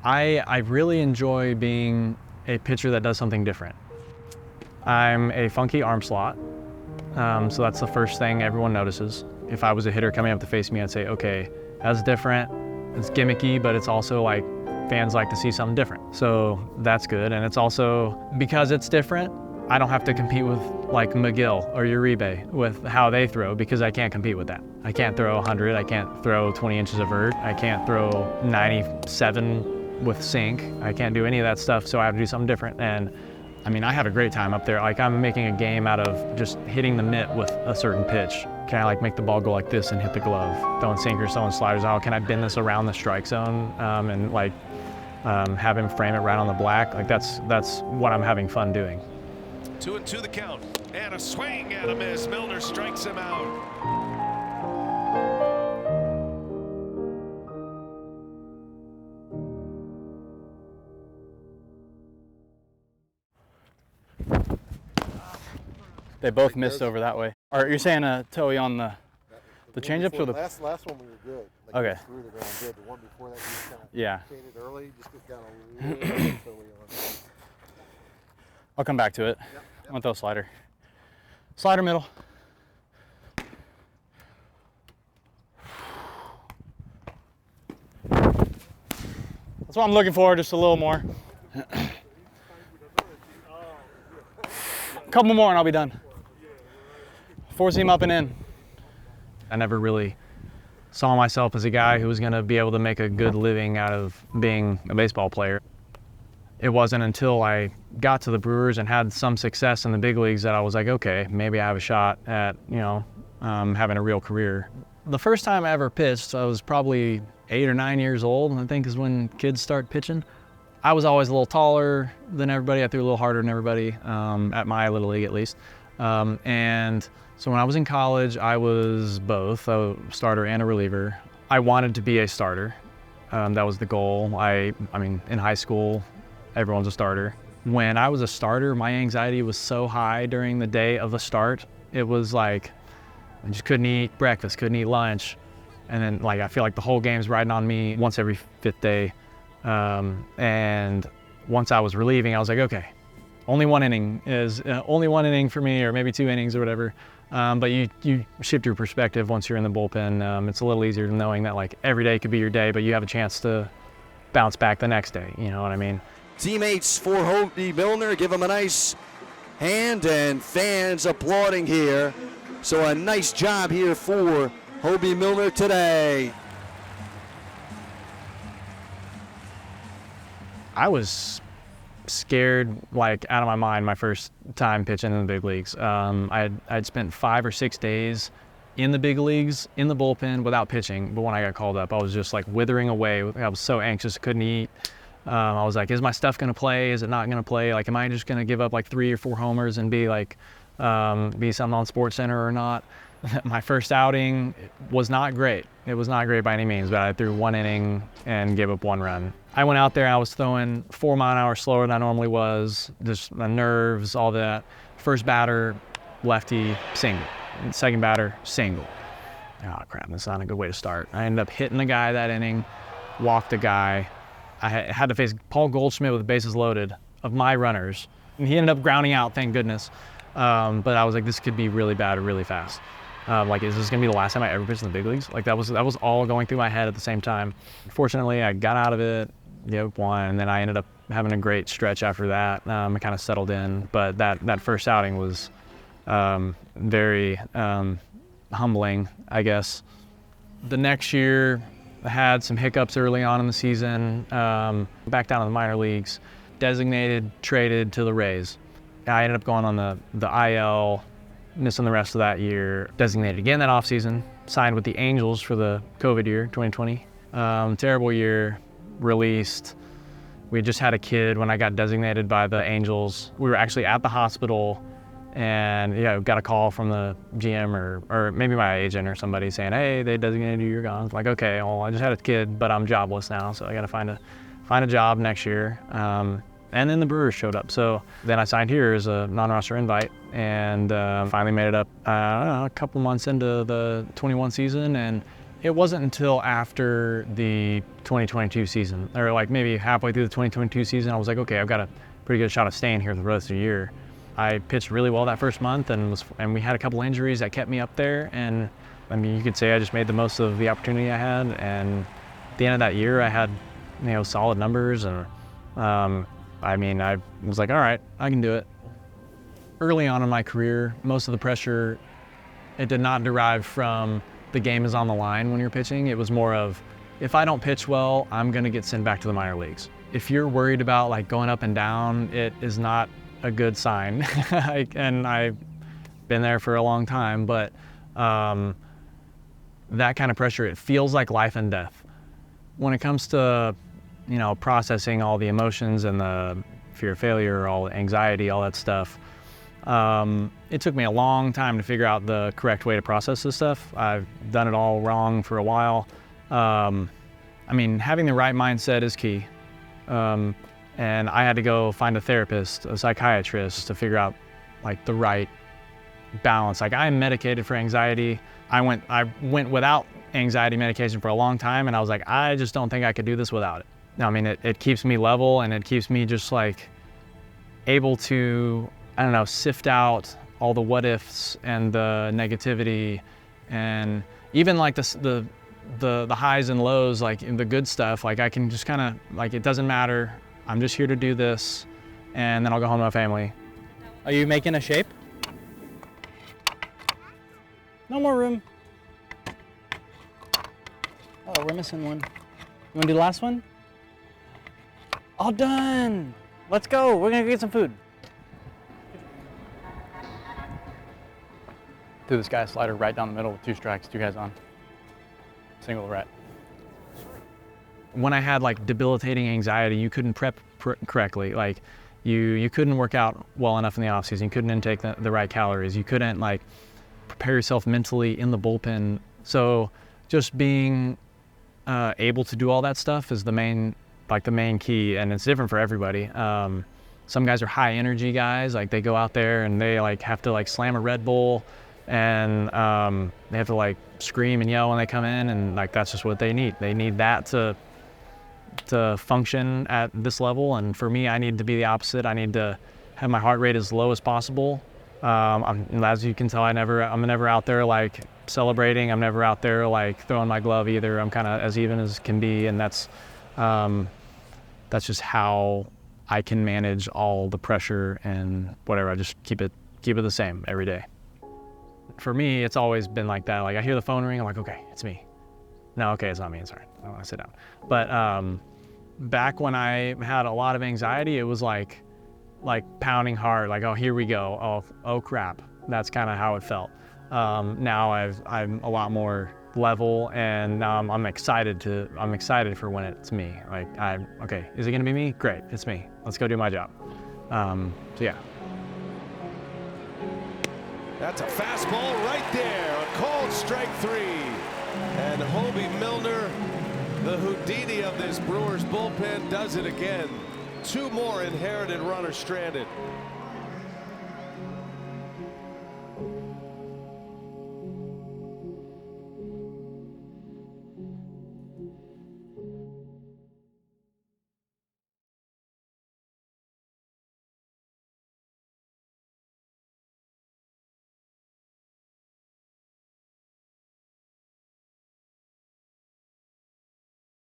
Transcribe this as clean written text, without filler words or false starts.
I really enjoy being a pitcher that does something different. I'm a funky arm slot, so that's the first thing everyone notices. If I was a hitter coming up to face me, I'd say, okay, that's different, it's gimmicky, but it's also like fans like to see something different. So that's good, and it's also, because it's different, I don't have to compete with like McGill or Uribe with how they throw, because I can't compete with that. I can't throw 100, I can't throw 20 inches of vert, I can't throw 97 with sink. I can't do any of that stuff, so I have to do something different. And I mean, I have a great time up there. Like, I'm making a game out of just hitting the mitt with a certain pitch. Can I like make the ball go like this and hit the glove? Throwing sinkers, throwing sliders out. Can I bend this around the strike zone and like have him frame it right on the black? Like that's what I'm having fun doing. 2-2 the count, and a swing and a miss. Milner strikes him out. They both missed over that way. Or you're saying Toey on the changeups or the last one we were good. Like okay. Through the ground good. The one before that, you just kind of yeah. Early, just got a little Toey on. I'll come back to it. Yep. I'm gonna throw a slider. Slider middle. That's what I'm looking for, just a little more. A couple more and I'll be done. 4-seam up and in. I never really saw myself as a guy who was going to be able to make a good living out of being a baseball player. It wasn't until I got to the Brewers and had some success in the big leagues that I was like, okay, maybe I have a shot at, having a real career. The first time I ever pitched, I was probably 8 or 9 years old, I think is when kids start pitching. I was always a little taller than everybody. I threw a little harder than everybody, at my little league at least. And so when I was in college, I was both a starter and a reliever. I wanted to be a starter. That was the goal. I mean, in high school, everyone's a starter. When I was a starter, my anxiety was so high during the day of the start. It was like, I just couldn't eat breakfast, couldn't eat lunch. And then like, I feel like the whole game's riding on me once every 5th day. And once I was relieving, I was like, okay, only one inning for me, or maybe 2 innings or whatever. But you shift your perspective once you're in the bullpen. It's a little easier knowing that like every day could be your day, but you have a chance to bounce back the next day. You know what I mean? Teammates for Hoby Milner give him a nice hand, and fans applauding here. So a nice job here for Hoby Milner today. I was scared like out of my mind my first time pitching in the big leagues. I'd spent 5 or 6 days in the big leagues, in the bullpen without pitching, but when I got called up, I was just like withering away. I was so anxious, couldn't eat. I was like, is my stuff gonna play? Is it not gonna play? Like, am I just gonna give up like 3 or 4 homers and be like, be something on SportsCenter or not? My first outing was not great. It was not great by any means, but I threw 1 inning and gave up 1 run. I went out there and I was throwing 4 mile an hour slower than I normally was, just my nerves, all that. First batter, lefty, single. Second batter, single. Oh crap, that's not a good way to start. I ended up hitting the guy that inning, walked the guy. I had to face Paul Goldschmidt with the bases loaded of my runners. And he ended up grounding out, thank goodness. But I was like, this could be really bad or really fast. Like, is this gonna be the last time I ever pitched in the big leagues? Like, that was all going through my head at the same time. Fortunately, I got out of it, won, and then I ended up having a great stretch after that. I kind of settled in, but that first outing was very humbling, I guess. The next year, I had some hiccups early on in the season, back down to the minor leagues, designated, traded to the Rays. I ended up going on the IL, missing the rest of that year, designated again that offseason, signed with the Angels for the COVID year, 2020. Terrible year, released. We just had a kid when I got designated by the Angels. We were actually at the hospital and got a call from the GM or maybe my agent or somebody saying, hey, they designated you, you're gone. It's like, okay, well, I just had a kid, but I'm jobless now, so I gotta find a job next year. And then the Brewers showed up. So then I signed here as a non-roster invite and finally made it up a couple months into the 21 season, and it wasn't until after the 2022 season, or like maybe halfway through the 2022 season, I was like, okay, I've got a pretty good shot of staying here the rest of the year. I pitched really well that first month, and we had a couple injuries that kept me up there. And I mean, you could say I just made the most of the opportunity I had. And at the end of that year, I had, solid numbers, and I mean, I was like, all right, I can do it. Early on in my career, most of the pressure, it did not derive from the game is on the line when you're pitching. It was more of, if I don't pitch well, I'm gonna get sent back to the minor leagues. If you're worried about like going up and down, it is not a good sign. And I've been there for a long time, but that kind of pressure, it feels like life and death. When it comes to, processing all the emotions and the fear of failure, all the anxiety, all that stuff, it took me a long time to figure out the correct way to process this stuff. I've done it all wrong for a while. I mean, having the right mindset is key. And I had to go find a therapist, a psychiatrist, to figure out like the right balance. Like, I am medicated for anxiety. I went without anxiety medication for a long time, and I was like, I just don't think I could do this without it. I mean, it keeps me level, and it keeps me just like able to, I don't know, sift out all the what ifs and the negativity, and even like the highs and lows, like in the good stuff. Like, I can just kind of like, it doesn't matter. I'm just here to do this, and then I'll go home to my family. Are you making a shape? No more room. Oh, we're missing one. You wanna do the last one? All done. Let's go. We're gonna get some food. Threw this guy a slider right down the middle with 2 strikes, 2 guys on. Single rat. When I had like debilitating anxiety, you couldn't prep correctly. Like, you couldn't work out well enough in the off season. You couldn't intake the right calories. You couldn't like prepare yourself mentally in the bullpen. So just being able to do all that stuff is the main key, and it's different for everybody. Some guys are high energy guys, like they go out there and they like have to like slam a Red Bull, and they have to like scream and yell when they come in, and like that's just what they need. They need that to function at this level. And for me, I need to be the opposite. I need to have my heart rate as low as possible. As you can tell, I'm never out there like celebrating. I'm never out there like throwing my glove either. I'm kind of as even as can be, and that's just how I can manage all the pressure and whatever. I just keep it the same every day. For me, it's always been like that. Like, I hear the phone ring, I'm like, okay, it's me. No, okay, it's not me. Sorry, I want to sit down. But back when I had a lot of anxiety, it was like pounding hard. Like, oh, here we go. Oh crap. That's kind of how it felt. Now I'm a lot more level, and I'm excited for when it's me. Like, okay, is it gonna be me? Great, it's me. Let's go do my job. So yeah. That's a fastball right there, a called strike 3. And Hoby Milner, the Houdini of this Brewers bullpen, does it again. 2 more inherited runners stranded.